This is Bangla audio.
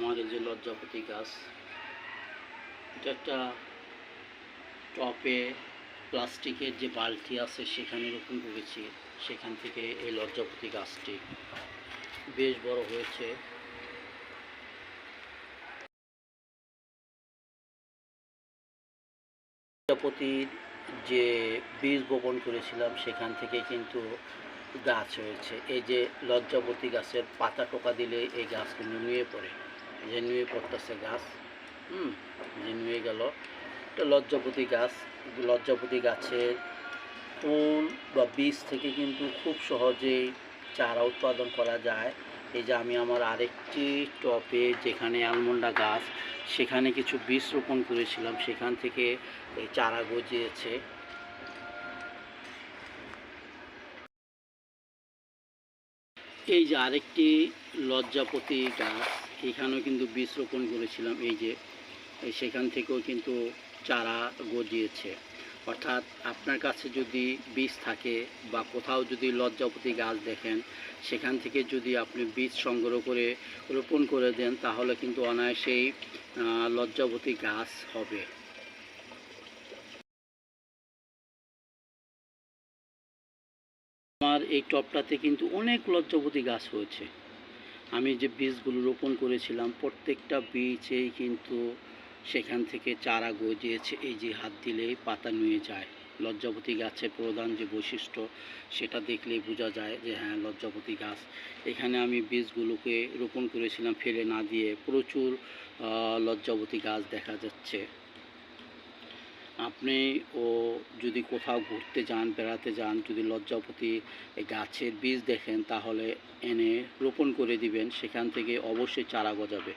আমার এই যে লজ্জাপতি গাছ, এটা একটা টপে প্লাস্টিকের যে বালতি আছে সেখানে রোপণ করেছি। সেখান থেকে এই লজ্জাপতি গাছটি বেশ বড় হয়েছে। লজ্জাপতির যে বীজ বপন করেছিলাম সেখান থেকে কিন্তু গাছ হয়েছে। এই যে লজ্জাপতি গাছের পাতা টোকা দিলে এই গাছ কিন্তু নুয়ে পড়ে, যে নুয়ে পড়তেছে গাছ, যে নুয়ে গেল। এটা লজ্জাপতি গাছ। লজ্জাপতি গাছের ফুল বা বীজ থেকে কিন্তু খুব সহজেই চারা উৎপাদন করা যায়। এই যে আমি আমার আরেকটি টপে যেখানে আলমন্ডা গাছ, সেখানে কিছু বীজ রোপণ করেছিলাম, সেখান থেকে এই চারা গজিয়েছে। এই যে আরেকটি লজ্জাপতি গাছ, এখানেও কিন্তু বীজ রোপণ করেছিলাম, এই যে সেখান থেকেও কিন্তু চারা গজিয়েছে। অর্থাৎ আপনার কাছে যদি বীজ থাকে বা কোথাও যদি লজ্জাপতি গাছ দেখেন, সেখান থেকে যদি আপনি বীজ সংগ্রহ করে রোপণ করে দেন, তাহলে কিন্তু অনায়াসেই লজ্জাপতি গাছ হবে। আমার এই টবটাতে কিন্তু অনেক লজ্জাপতি গাছ হয়েছে। আমি যে বীজগুলো রোপণ করেছিলাম প্রত্যেকটা বীজেই কিন্তু সেখান থেকে চারা গজিয়েছে। এই যে হাত দিলেই পাতা নুয়ে যায়। লজ্জাপতি গাছের প্রধান যে বৈশিষ্ট্য সেটা দেখলেই বোঝা যায় যে হ্যাঁ, লজ্জাপতি গাছ। এখানে আমি বীজগুলোকে রোপণ করেছিলাম ফেলে না দিয়ে, প্রচুর লজ্জাপতি গাছ দেখা যাচ্ছে। আপনি যদি কোথাও ঘুরতে যান, বেড়াতে যান, যদি লজ্জাপতি গাছের বীজ দেখেন, তাহলে এনে রোপণ করে দিবেন, সেখান থেকে অবশ্যই চারা গজাবে।